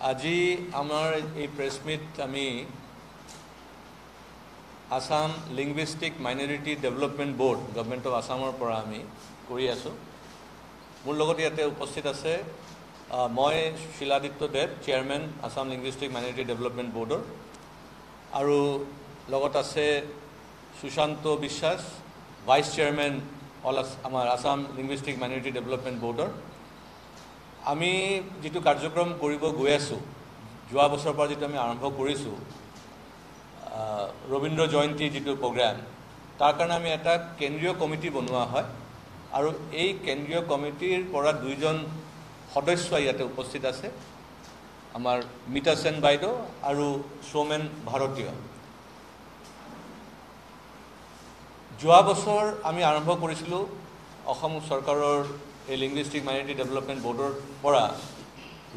আজি আমাৰ এই প্ৰেছ মিট আমি Assam linguistic minority development board government of আসামৰ পৰা আমি কৰি আছোঁ। মোৰ লগত ইয়াতে উপস্থিত আছে মই Shiladitya Dev, chairman Assam linguistic minority development বোৰ্ডৰ, আৰু লগত আছে সুশান্ত বিশ্বাস, ভাইচ চেয়াৰমেন আমাৰ আসাম লিংগুইষ্টিক মাইনৰিটি ডেভেলপমেণ্ট বোৰ্ডৰ। আমি যিটো কাৰ্যক্ৰম কৰিব গৈ আছোঁ, যোৱা বছৰৰ পৰা যিটো আমি আৰম্ভ কৰিছোঁ ৰবীন্দ্ৰ জয়ন্তী যিটো প্ৰগ্ৰাম, তাৰ কাৰণে আমি এটা কেন্দ্ৰীয় কমিটি বনোৱা হয়, আৰু এই কেন্দ্ৰীয় কমিটিৰ পৰা দুইজন সদস্য ইয়াতে উপস্থিত আছে, আমাৰ মিতা সেন বাইদেউ আৰু সৌমেন ভাৰতীয়। যোৱা বছৰ আমি আৰম্ভ কৰিছিলোঁ অসম চৰকাৰৰ এই লিংগুইষ্টিক মাইনৰিটি ডেভেলপমেণ্ট বোৰ্ডৰ পৰা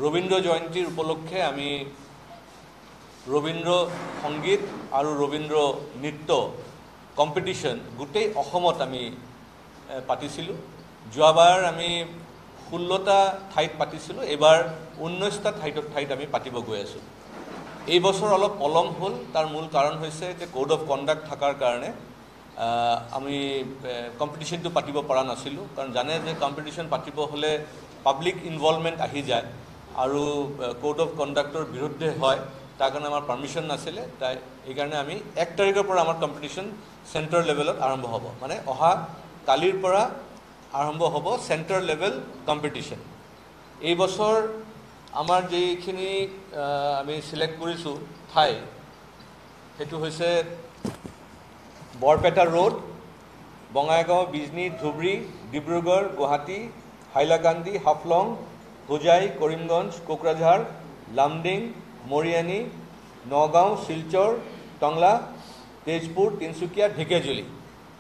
ৰবীন্দ্ৰ জয়ন্তীৰ উপলক্ষে আমি ৰবীন্দ্ৰ সংগীত আৰু ৰবীন্দ্ৰ নৃত্য কম্পিটিশ্যন গোটেই অসমত আমি পাতিছিলোঁ। যোৱাবাৰ আমি 16টা ঠাইত পাতিছিলোঁ, এইবাৰ 19টা ঠাইত আমি পাতিব গৈ আছোঁ। এই বছৰ অলপ পলম হ'ল, তাৰ মূল কাৰণ হৈছে যে কোড অফ কণ্ডাক্ট থকাৰ কাৰণে আমি কম্পিটিশ্যনটো পাতিব পৰা নাছিলোঁ, কাৰণ জানে যে কম্পিটিশ্যন পাতিব হ'লে পাব্লিক ইনভলভমেণ্ট আহি যায় আৰু কোড অফ কণ্ডাক্টৰ বিৰুদ্ধে হয়, তাৰ কাৰণে আমাৰ পাৰ্মিশ্যন নাছিলে। এইকাৰণে আমি 1 তাৰিখৰ পৰা আমাৰ কম্পিটিশ্যন চেণ্টাৰ লেভেলত আৰম্ভ হ'ব, মানে অহা কালিৰ পৰা আৰম্ভ হ'ব চেণ্টাৰ লেভেল কম্পিটিশ্যন। এই বছৰ আমাৰ যিখিনি আমি চিলেক্ট কৰিছোঁ ঠাই, সেইটো হৈছে বৰপেটা ৰোড, বঙাইগাঁও, বিজনী, ধুবুৰী, ডিব্ৰুগড়, গুৱাহাটী, হাইলাকান্দি, হাফলং, হোজাই, কৰিমগঞ্জ, কোকৰাঝাৰ, লামডিং, মৰিয়ানী, নগাঁও, শিলচৰ, টংলা, তেজপুৰ, তিনিচুকীয়া, ঢেকীয়াজুলি,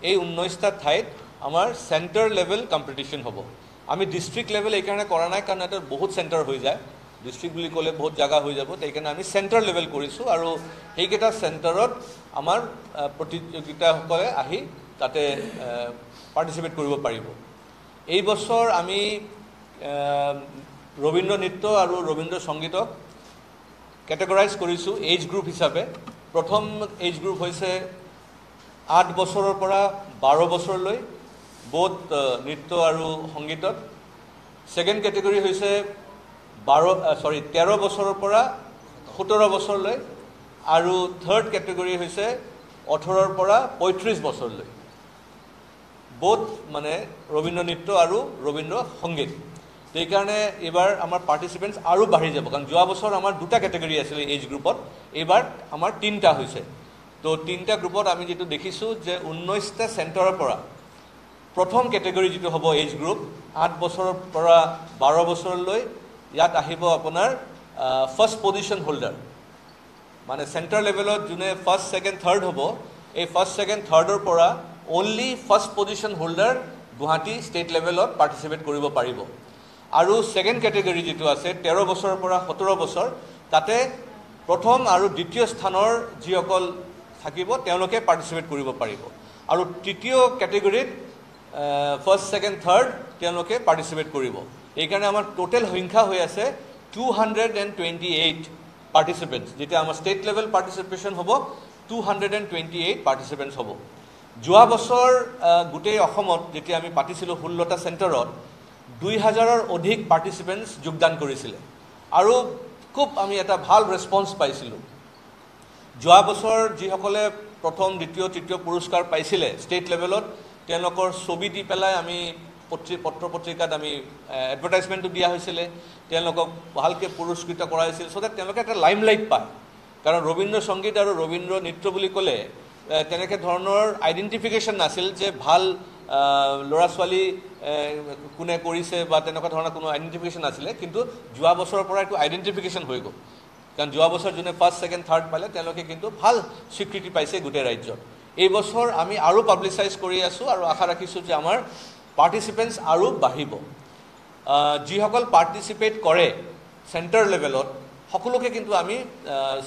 এই 19টা ঠাইত আমাৰ চেণ্টাৰ লেভেল কম্পিটিশ্যন হ'ব। আমি ডিষ্ট্ৰিক্ট লেভেল এইকাৰণে কৰা নাই, কাৰণ এটা বহুত চেণ্টাৰ হৈ যায়, ডিষ্ট্ৰিক্ট বুলি ক'লে বহুত জেগা হৈ যাব, সেইকাৰণে আমি চেণ্টাৰ লেভেল কৰিছোঁ, আৰু সেইকেইটা চেণ্টাৰত আমাৰ প্ৰতিযোগিতাসকলে আহি তাতে পাৰ্টিচিপেট কৰিব পাৰিব। এই বছৰ আমি ৰবীন্দ্ৰ নৃত্য আৰু ৰবীন্দ্ৰ সংগীতক কেটেগৰাইজ কৰিছোঁ এজ গ্ৰুপ হিচাপে। প্ৰথম এজ গ্ৰুপ হৈছে 8 বছৰৰ পৰা 12 বছৰলৈ বোধ নৃত্য আৰু সংগীতত। ছেকেণ্ড কেটেগৰী হৈছে 13 বছৰৰ পৰা 17 বছৰলৈ, আৰু থাৰ্ড কেটেগৰী হৈছে 18ৰ পৰা 35 বছৰলৈ, বোধ মানে ৰবীন্দ্ৰ নৃত্য আৰু ৰবীন্দ্ৰ সংগীত। সেইকাৰণে এইবাৰ আমাৰ পাৰ্টিচিপেণ্টছ আৰু বাঢ়ি যাব, কাৰণ যোৱা বছৰ আমাৰ 2টা কেটেগৰী আছিলে এজ গ্ৰুপত, এইবাৰ আমাৰ 3টা হৈছে। তো 3টা গ্ৰুপত আমি যিটো দেখিছোঁ যে 19টা চেণ্টাৰৰ পৰা প্ৰথম কেটেগৰী যিটো হ'ব এজ গ্ৰুপ 8 বছৰৰ পৰা 12 বছৰলৈ, ইয়াত আহিব আপোনাৰ ফাৰ্ষ্ট পজিশ্যন হোল্ডাৰ, মানে চেণ্টাৰ লেভেলত যোনে ফাৰ্ষ্ট, ছেকেণ্ড, থাৰ্ড হ'ব, এই ফাৰ্ষ্ট, ছেকেণ্ড, থাৰ্ডৰ পৰা only first position holder Guwahati state লেভেলত পাৰ্টিচিপেট কৰিব পাৰিব। আৰু ছেকেণ্ড কেটেগৰী যিটো আছে 13 বছৰৰ পৰা 17 বছৰ, তাতে প্ৰথম আৰু দ্বিতীয় স্থানৰ যিসকল থাকিব তেওঁলোকে পাৰ্টিচিপেট কৰিব পাৰিব, আৰু তৃতীয় কেটেগৰীত ফাৰ্ষ্ট, ছেকেণ্ড, থাৰ্ড তেওঁলোকে পাৰ্টিচিপেট কৰিব। এইকাৰণে আমাৰ টোটেল সংখ্যা হৈ আছে 228 পাৰ্টিচিপেণ্টছ। যেতিয়া আমাৰ ষ্টেট লেভেল পাৰ্টিচিপেশ্যন হ'ব 228 পাৰ্টিচিপেণ্টছ হ'ব। যোৱা বছৰ গোটেই অসমত যেতিয়া আমি পাতিছিলোঁ 16টা চেণ্টাৰত 2000ৰ অধিক পাৰ্টিচিপেণ্টছ যোগদান কৰিছিলে, আৰু খুব আমি এটা ভাল ৰেছপন্স পাইছিলোঁ। যোৱা বছৰ যিসকলে প্ৰথম, দ্বিতীয়, তৃতীয় পুৰস্কাৰ পাইছিলে ষ্টেট লেভেলত, তেওঁলোকৰ ছবি দি পেলাই আমি পত্ৰ পত্ৰিকাত আমি এডভাৰটাইজমেণ্টটো দিয়া হৈছিলে, তেওঁলোকক ভালকৈ পুৰস্কৃত কৰা হৈছিল, চ' ডেট তেওঁলোকে এটা লাইমলাইট পায়। কাৰণ ৰবীন্দ্ৰ সংগীত আৰু ৰবীন্দ্ৰ নৃত্য বুলি ক'লে তেনেকৈ ধৰণৰ আইডেণ্টিফিকেশ্যন নাছিল যে ভাল ল'ৰা ছোৱালী কোনে কৰিছে বা তেনেকুৱা ধৰণৰ কোনো আইডেণ্টিফিকেশ্যন নাছিলে, কিন্তু যোৱা বছৰৰ পৰা এইটো আইডেণ্টিফিকেশ্যন হৈ গ'ল, কাৰণ যোৱা বছৰ যোনে ফাৰ্ষ্ট, ছেকেণ্ড, থাৰ্ড পালে তেওঁলোকে কিন্তু ভাল স্বীকৃতি পাইছে গোটেই ৰাজ্যত। এই বছৰ আমি আৰু পাব্লিচাইজ কৰি আছোঁ, আৰু আশা ৰাখিছোঁ যে আমাৰ পাৰ্টিচিপেণ্টছ আৰু বাঢ়িব। যিসকল পাৰ্টিচিপেট কৰে চেণ্টাৰ লেভেলত সকলোকে কিন্তু আমি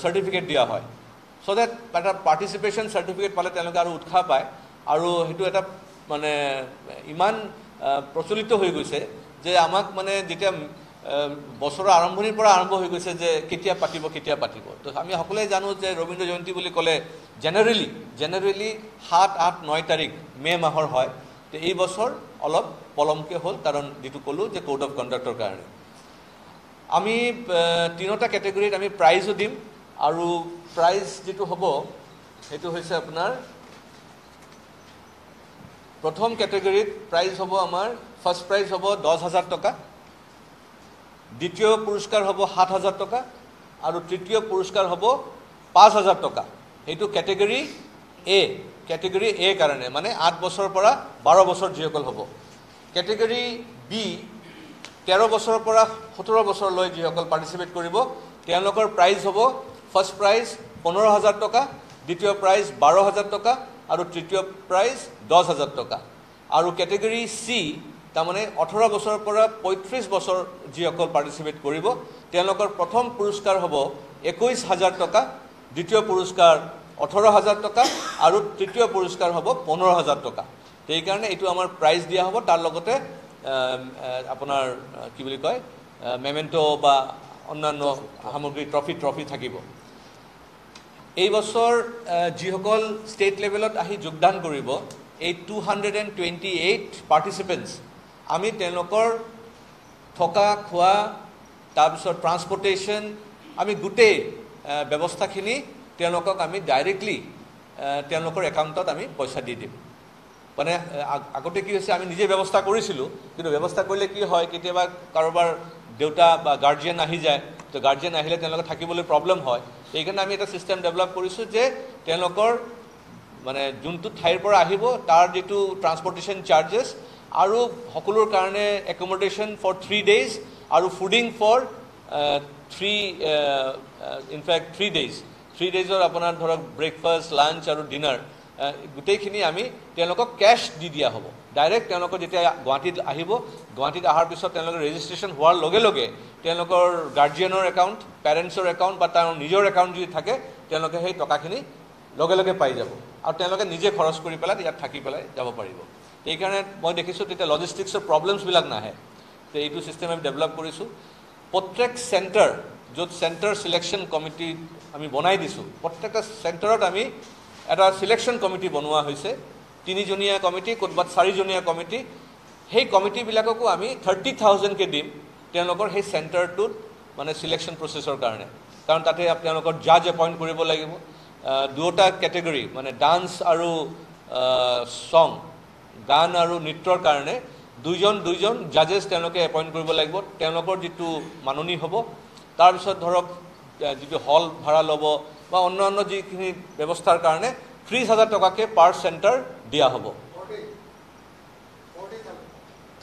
চাৰ্টিফিকেট দিয়া হয়, চ' ডেট এটা পাৰ্টিচিপেশ্যন চাৰ্টিফিকেট পালে তেওঁলোকে আৰু উৎসাহ পায়, আৰু সেইটো এটা মানে ইমান প্ৰচলিত হৈ গৈছে যে আমাক মানে যেতিয়া বছৰৰ আৰম্ভণিৰ পৰা আৰম্ভ হৈ গৈছে যে কেতিয়া পাতিব তো আমি সকলোৱে জানো যে ৰবীন্দ্ৰ জয়ন্তী বুলি ক'লে জেনেৰেলি 7, 8, 9 তাৰিখ মে' মাহৰ হয় তো এই বছৰ অলপ পলমকৈ হ'ল কাৰণ যিটো ক'লোঁ যে কোড অফ কণ্ডাক্টৰ কাৰণে আমি 3টা কেটেগৰীত আমি প্ৰাইজো দিম আৰু প্ৰাইজ যিটো হ'ব সেইটো হৈছে আপোনাৰ প্ৰথম কেটেগৰীত প্ৰাইজ হ'ব আমাৰ ফাৰ্ষ্ট প্ৰাইজ হ'ব 10,000 টকা দ্বিতীয় পুৰস্কাৰ হ'ব 7,000 টকা আৰু তৃতীয় পুৰস্কাৰ হ'ব 5,000 টকা সেইটো কেটেগৰী এ কাৰণে মানে 8 বছৰৰ পৰা 12 বছৰ যিসকল হ'ব কেটেগৰী বি 13 বছৰৰ পৰা 17 বছৰলৈ যিসকল পাৰ্টিচিপেট কৰিব তেওঁলোকৰ প্ৰাইজ হ'ব ফাৰ্ষ্ট প্ৰাইজ 15,000 টকা দ্বিতীয় প্ৰাইজ 12,000 টকা আৰু তৃতীয় প্ৰাইজ 10,000 টকা আৰু কেটেগৰী সি তাৰমানে 18 বছৰৰ পৰা 35 বছৰ যিসকল পাৰ্টিচিপেট কৰিব তেওঁলোকৰ প্ৰথম পুৰস্কাৰ হ'ব 21,000 টকা দ্বিতীয় পুৰস্কাৰ 18,000 টকা আৰু তৃতীয় পুৰস্কাৰ হ'ব 15,000 টকা সেইকাৰণে এইটো আমাৰ প্ৰাইজ দিয়া হ'ব তাৰ লগতে আপোনাৰ কি বুলি কয় মেমেণ্টো বা অন্যান্য সামগ্ৰী ট্ৰফি থাকিব এই বছৰ যিসকল ষ্টেট লেভেলত আহি যোগদান কৰিব এই 228 পাৰ্টিচিপেণ্টছ আমি তেওঁলোকৰ থকা খোৱা তাৰপিছত ট্ৰান্সপৰ্টেশ্যন আমি গোটেই ব্যৱস্থাখিনি তেওঁলোকক আমি ডাইৰেক্টলি তেওঁলোকৰ একাউণ্টত আমি পইচা দি দিম মানে আগতে কি হৈছে আমি নিজে ব্যৱস্থা কৰিছিলোঁ কিন্তু ব্যৱস্থা কৰিলে কি হয় কেতিয়াবা কাৰোবাৰ দেউতা বা গাৰ্জিয়ান আহি যায় তো গাৰ্জিয়ান আহিলে তেওঁলোকে থাকিবলৈ প্ৰব্লেম হয় সেইকাৰণে আমি এটা ছিষ্টেম ডেভেলপ কৰিছোঁ যে তেওঁলোকৰ মানে যোনটো ঠাইৰ পৰা আহিব তাৰ যিটো ট্ৰান্সপৰ্টেশ্যন চাৰ্জেছ আৰু সকলোৰ কাৰণে একমডেশ্যন ফৰ 3 days আৰু ফুডিং ফৰ 3 days 3 daysৰ আপোনাৰ ধৰক ব্ৰেকফাষ্ট লাঞ্চ আৰু ডিনাৰ গোটেইখিনি আমি তেওঁলোকক কেছ দি দিয়া হ'ব ডাইৰেক্ট তেওঁলোকৰ যেতিয়া গুৱাহাটীত আহিব গুৱাহাটীত অহাৰ পিছত তেওঁলোকৰ ৰেজিষ্ট্ৰেশ্যন হোৱাৰ লগে লগে তেওঁলোকৰ গাৰ্জিয়ানৰ একাউণ্ট পেৰেণ্টছৰ একাউণ্ট বা তেওঁৰ নিজৰ একাউণ্ট যদি থাকে তেওঁলোকে সেই টকাখিনি লগে লগে পাই যাব আৰু তেওঁলোকে নিজে খৰচ কৰি পেলাই ইয়াত থাকি পেলাই যাব পাৰিব এইকাৰণে মই দেখিছোঁ তেতিয়া লজিষ্টিক্সৰ প্ৰব্লেমছবিলাক নাহে তো এইটো ছিষ্টেম আমি ডেভেলপ কৰিছোঁ প্ৰত্যেক চেণ্টাৰ য'ত চেণ্টাৰ চিলেকশ্যন কমিটি আমি বনাই দিছোঁ প্ৰত্যেকটা চেণ্টাৰত আমি এটা চিলেকশ্যন কমিটি বনোৱা হৈছে 3জনীয়া কমিটি ক'ৰবাত 4জনীয়া কমিটি সেই কমিটিবিলাককো আমি 30,000কৈ দিম তেওঁলোকৰ সেই চেণ্টাৰটোত মানে চিলেকশ্যন প্ৰচেছৰ কাৰণে কাৰণ তাতে তেওঁলোকৰ জাজ এপইণ্ট কৰিব লাগিব দুটা কেটেগৰী মানে ডান্স আৰু ছং গান আৰু নৃত্যৰ কাৰণে দুজন জাজেছ তেওঁলোকে এপইণ্ট কৰিব লাগিব তেওঁলোকৰ যিটো মাননি হ'ব তাৰপিছত ধৰক যিটো হল ভাড়া ল'ব বা অন্যান্য যিখিনি ব্যৱস্থাৰ কাৰণে 30,000 টকাকৈ পাৰ চেণ্টাৰ দিয়া হ'ব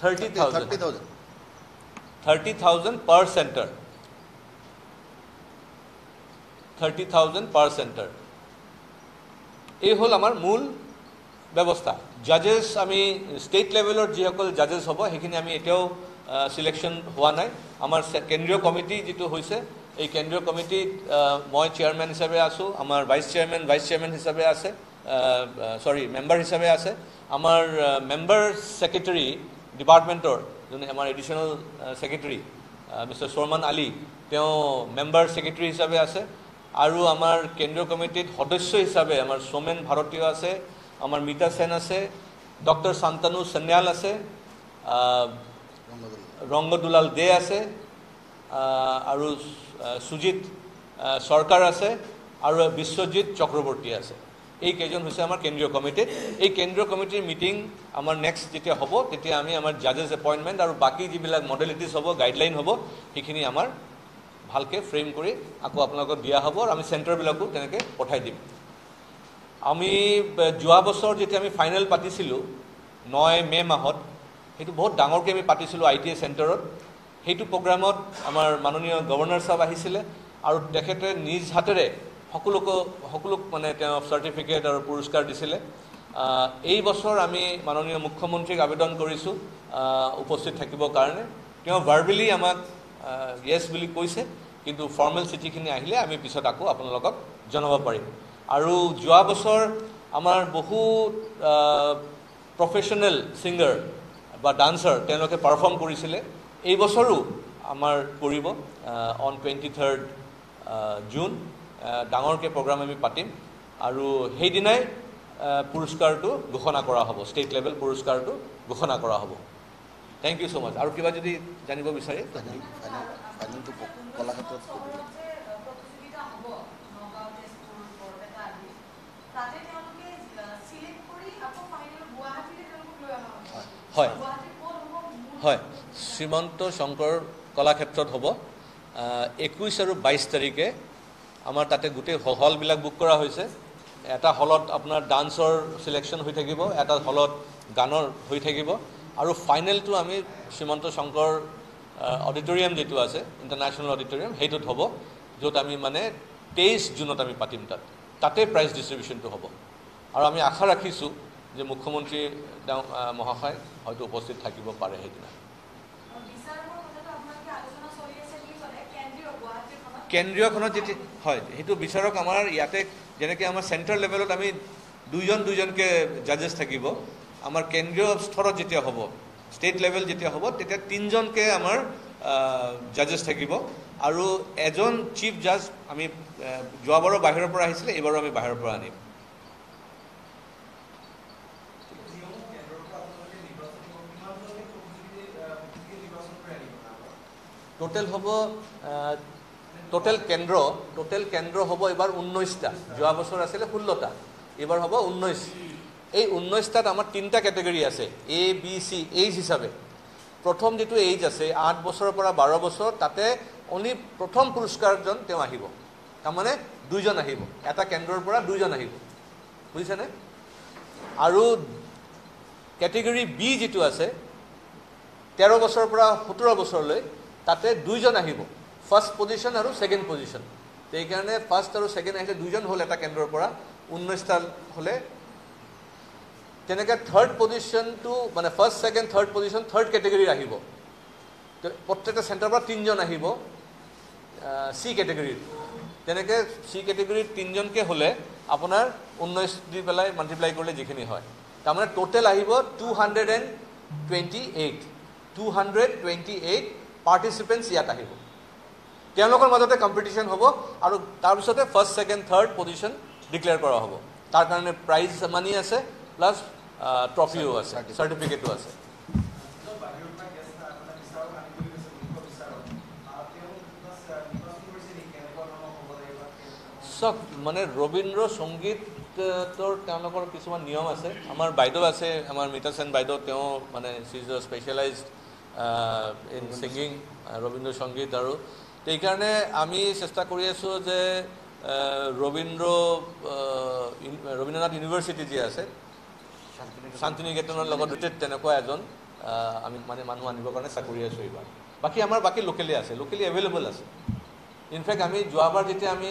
30,000 পাৰ চেণ্টাৰ 30,000 পাৰ চেণ্টাৰ এই হ'ল আমাৰ মূল ব্যৱস্থা জাজেছ আমি ষ্টেট লেভেলৰ যিসকল জাজেছ হ'ব সেইখিনি আমি এতিয়াও চিলেকশ্যন হোৱা নাই আমাৰ কেন্দ্ৰীয় কমিটি যিটো হৈছে এই কেন্দ্ৰীয় কমিটিত মই চেয়াৰমেন হিচাপে আছোঁ আমাৰ ভাইচ চেয়াৰমেন হিচাপে আছে মেম্বাৰ হিচাপে আছে আমাৰ মেম্বাৰ ছেক্ৰেটাৰী ডিপাৰ্টমেণ্টৰ যোনে আমাৰ additional secretary mister Sharman Ali তেওঁ মেম্বাৰ ছেক্ৰেটাৰী হিচাপে আছে আৰু আমাৰ কেন্দ্ৰীয় কমিটিত সদস্য হিচাপে আমাৰ সোমেন ভাৰতীয় আছে আমাৰ মিতা সেন আছে ডক্টৰ শান্তানু সন্যাল আছে ৰংগদুলাল দে আছে আৰু সুজিত চৰকাৰ আছে আৰু বিশ্বজিৎ চক্ৰৱৰ্তী আছে এই কেইজন হৈছে আমাৰ কেন্দ্ৰীয় কমিটিত এই কেন্দ্ৰীয় কমিটিৰ মিটিং আমাৰ নেক্সট যেতিয়া হ'ব তেতিয়া আমি আমাৰ জাজেছ এপইণ্টমেণ্ট আৰু বাকী যিবিলাক মডেলিটিছ হ'ব গাইডলাইন হ'ব সেইখিনি আমাৰ ভালকৈ ফ্ৰেম কৰি আকৌ আপোনালোকক দিয়া হ'ব আৰু আমি চেণ্টাৰবিলাকো তেনেকৈ পঠাই দিম আমি যোৱা বছৰ যেতিয়া আমি ফাইনেল পাতিছিলোঁ 9 মে' মাহত সেইটো বহুত ডাঙৰকৈ আমি পাতিছিলোঁ ITA চেণ্টাৰত সেইটো প্ৰগ্ৰামত আমাৰ মাননীয় গভৰ্ণৰ সাহেব আহিছিলে আৰু তেখেতে নিজ হাতেৰে সকলোক মানে তেওঁ চাৰ্টিফিকেট আৰু পুৰস্কাৰ দিছিলে এই বছৰ আমি মাননীয় মুখ্যমন্ত্ৰীক আবেদন কৰিছোঁ উপস্থিত থাকিবৰ কাৰণে তেওঁ ভাৰ্বেলি আমাক য়েছ বুলি কৈছে কিন্তু ফৰ্মেল চিঠিখিনি আহিলে আমি পিছত আকৌ আপোনালোকক জনাব পাৰিম আৰু যোৱা বছৰ আমাৰ বহুত প্ৰফেশ্যনেল ছিংগাৰ বা ডান্সাৰ তেওঁলোকে পাৰফৰ্ম কৰিছিলে এই বছৰো আমাৰ কৰিব অন 23rd জুন ডাঙৰকৈ প্ৰগ্ৰাম আমি পাতিম আৰু সেইদিনাই পুৰস্কাৰটো ঘোষণা কৰা হ'ব ষ্টেট লেভেল পুৰস্কাৰটো ঘোষণা কৰা হ'ব থেংক ইউ ছ' মাছ আৰু কিবা যদি জানিব বিচাৰে হয় হয় শ্ৰীমন্ত শংকৰ কলাক্ষেত্ৰত হ'ব 21 আৰু 22 তাৰিখে আমাৰ তাতে গোটেই হলবিলাক বুক কৰা হৈছে এটা হলত আপোনাৰ ডান্সৰ সিলেকশ্যন হৈ থাকিব এটা হলত গানৰ হৈ থাকিব আৰু ফাইনেলটো আমি শ্ৰীমন্ত শংকৰ অডিটৰিয়াম যেটো আছে ইণ্টাৰনেশ্যনেল অডিটৰিয়াম সেইটোত হ'ব য'ত আমি মানে 23 জুনত আমি পাতিম তাতে প্ৰাইজ ডিষ্ট্ৰিবিউশ্যনটো হ'ব আৰু আমি আশা ৰাখিছোঁ যে মুখ্যমন্ত্ৰী মহাশয় হয়তো উপস্থিত থাকিব পাৰে সেইদিনা কেন্দ্ৰীয়খনত যেতিয়া হয় সেইটো বিচাৰক আমাৰ ইয়াতে যেনেকৈ আমাৰ চেণ্ট্ৰেল লেভেলত আমি দুজনকৈ জাজেছ থাকিব আমাৰ কেন্দ্ৰীয় স্তৰত যেতিয়া হ'ব ষ্টেট লেভেল যেতিয়া হ'ব তেতিয়া 3জনকৈ আমাৰ জাজেছ থাকিব আৰু এজন চিফ জাজ আমি যোৱাবাৰৰ বাহিৰৰ পৰা আহিছিলে এইবাৰো আমি বাহিৰৰ পৰা আনিম টোটেল হ'ব টোটেল কেন্দ্ৰ হ'ব এবাৰ 19টা যোৱা বছৰ আছিলে 16টা এবাৰ হ'ব 19 এই 19টাত আমাৰ 3টা কেটেগৰী আছে এ বি চি এইজ হিচাপে প্ৰথম যেটো এইজ আছে 8 বছৰৰ পৰা 12 বছৰ তাতে অনলি প্ৰথম পুৰস্কাৰজন তেওঁ আহিব তাৰমানে দুইজন আহিব এটা কেন্দ্ৰৰ পৰা দুইজন আহিব বুজিছেনে আৰু কেটেগৰী বি যেটো আছে 13 বছৰৰ পৰা 17 বছৰলৈ তাতে দুইজন আহিব ফাৰ্ষ্ট পজিশন আৰু সেকেন্ড পজিশন সেইকাৰণে ফাৰ্ষ্ট আৰু সেকেন্ড আহিলে দুইজন হ'ল এটা কেন্দ্ৰৰ পৰা 19টা হ'লে তেনেকৈ থাৰ্ড পজিশনটো মানে first second third position third কেটেগৰীৰ আহিব প্ৰত্যেকটা চেণ্টাৰৰ পৰা 3জন আহিব সি কেটেগৰীৰ তেনেকৈ সি কেটেগৰীৰ 3জনকৈ হ'লে আপোনাৰ 19 দি পেলাই মাল্টিপ্লাই কৰিলে যিখিনি হয় তাৰমানে টোটেল আহিব 228 পাৰ্টিচিপেণ্টছ ইয়াত আহিব তেওঁলোকৰ মাজতে কম্পিটিশ্যন হ'ব আৰু তাৰপিছতে first second third position declare কৰা হ'ব তাৰ কাৰণে প্ৰাইজ মানি আছে প্লাছ ট্ৰফিও আছে চাৰ্টিফিকেটো আছে চব মানে ৰবীন্দ্ৰ সংগীতৰ তেওঁলোকৰ কিছুমান নিয়ম আছে আমাৰ বাইদেউ আছে আমাৰ মিতা সেন বাইদেউ তেওঁ মানে she is specialized in singing Rabindra Sangeet আৰু সেইকাৰণে আমি চেষ্টা কৰি আছোঁ যে ৰবীন্দ্ৰনাথ ইউনিভাৰ্চিটি যি আছে শান্তিনিকেতনৰ লগত তেনেকুৱা এজন আমি মানে মানুহ আনিবৰ কাৰণে চেষ্টা কৰি আছোঁ এইবাৰ বাকী লোকেলি আছে লোকেলি এভেইলেবল আছে ইনফেক্ট আমি যোৱাবাৰ যেতিয়া আমি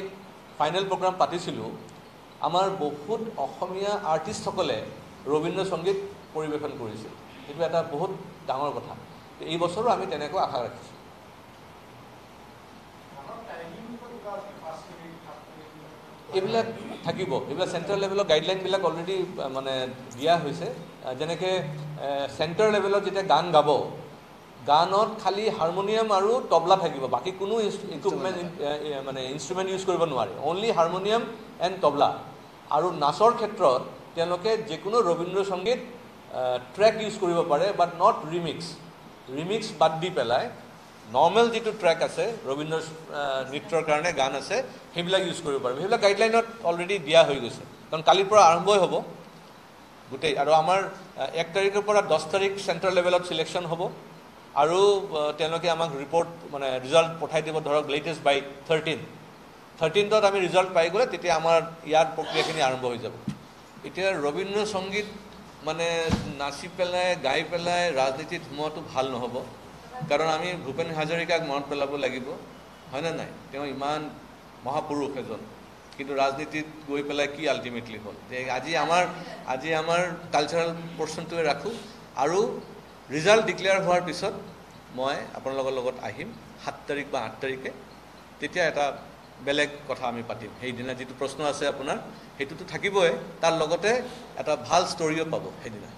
ফাইনেল প্ৰগ্ৰাম পাতিছিলোঁ আমাৰ বহুত অসমীয়া আৰ্টিষ্টসকলে ৰবীন্দ্ৰ সংগীত পৰিৱেশন কৰিছিল এইটো এটা বহুত ডাঙৰ কথা এই বছৰো আমি তেনেকুৱা আশা ৰাখিছোঁ এইবিলাক থাকিব এইবিলাক চেণ্ট্ৰেল লেভেলৰ গাইডলাইনবিলাক অলৰেডি মানে দিয়া হৈছে যেনেকৈ চেণ্ট্ৰেল লেভেলত যেতিয়া গান গাব গানত খালি হাৰমনিয়াম আৰু তবলা থাকিব বাকী কোনো ইকুইপমেণ্ট মানে ইনষ্ট্ৰুমেণ্ট ইউজ কৰিব নোৱাৰে অনলি হাৰমনিয়াম এণ্ড তবলা আৰু নাচৰ ক্ষেত্ৰত তেওঁলোকে যিকোনো ৰবীন্দ্ৰ সংগীত ট্ৰেক ইউজ কৰিব পাৰে বাট নট ৰিমিক্স বাদ দি পেলাই নৰ্মেল যিটো ট্ৰেক আছে ৰবীন্দ্ৰ নৃত্যৰ কাৰণে গান আছে সেইবিলাক ইউজ কৰিব পাৰিব সেইবিলাক গাইডলাইনত অলৰেডি দিয়া হৈ গৈছে কাৰণ কালিৰ পৰা আৰম্ভই হ'ব গোটেই আৰু আমাৰ 1 তাৰিখৰ পৰা 10 তাৰিখ চেণ্ট্ৰেল লেভেলত চিলেকশ্যন হ'ব আৰু তেওঁলোকে আমাক ৰিপৰ্ট মানে ৰিজাল্ট পঠাই দিব ধৰক লেটেষ্ট বাই 13th আমি ৰিজাল্ট পাই গ'লে তেতিয়া আমাৰ ইয়াৰ প্ৰক্ৰিয়াখিনি আৰম্ভ হৈ যাব এতিয়া ৰবীন্দ্ৰ সংগীত মানে নাচি পেলাই গাই পেলাই ৰাজনীতিত সোমোৱাটো ভাল নহ'ব কাৰণ আমি ভূপেন হাজৰিকাক মনত পেলাব লাগিব হয়নে নাই তেওঁ ইমান মহাপুৰুষ এজন কিন্তু ৰাজনীতিত গৈ পেলাই কি আল্টিমেটলি হ'ল যে আজি আমাৰ কালচাৰেল পৰ্চনটোৱে ৰাখোঁ আৰু ৰিজাল্ট ডিক্লেয়াৰ হোৱাৰ পিছত মই আপোনালোকৰ লগত আহিম 7 তাৰিখ বা 8 তাৰিখে তেতিয়া এটা বেলেগ কথা আমি পাতিম সেইদিনা যিটো প্ৰশ্ন আছে আপোনাৰ সেইটোতো থাকিবই তাৰ লগতে এটা ভাল ষ্টৰিও পাব সেইদিনা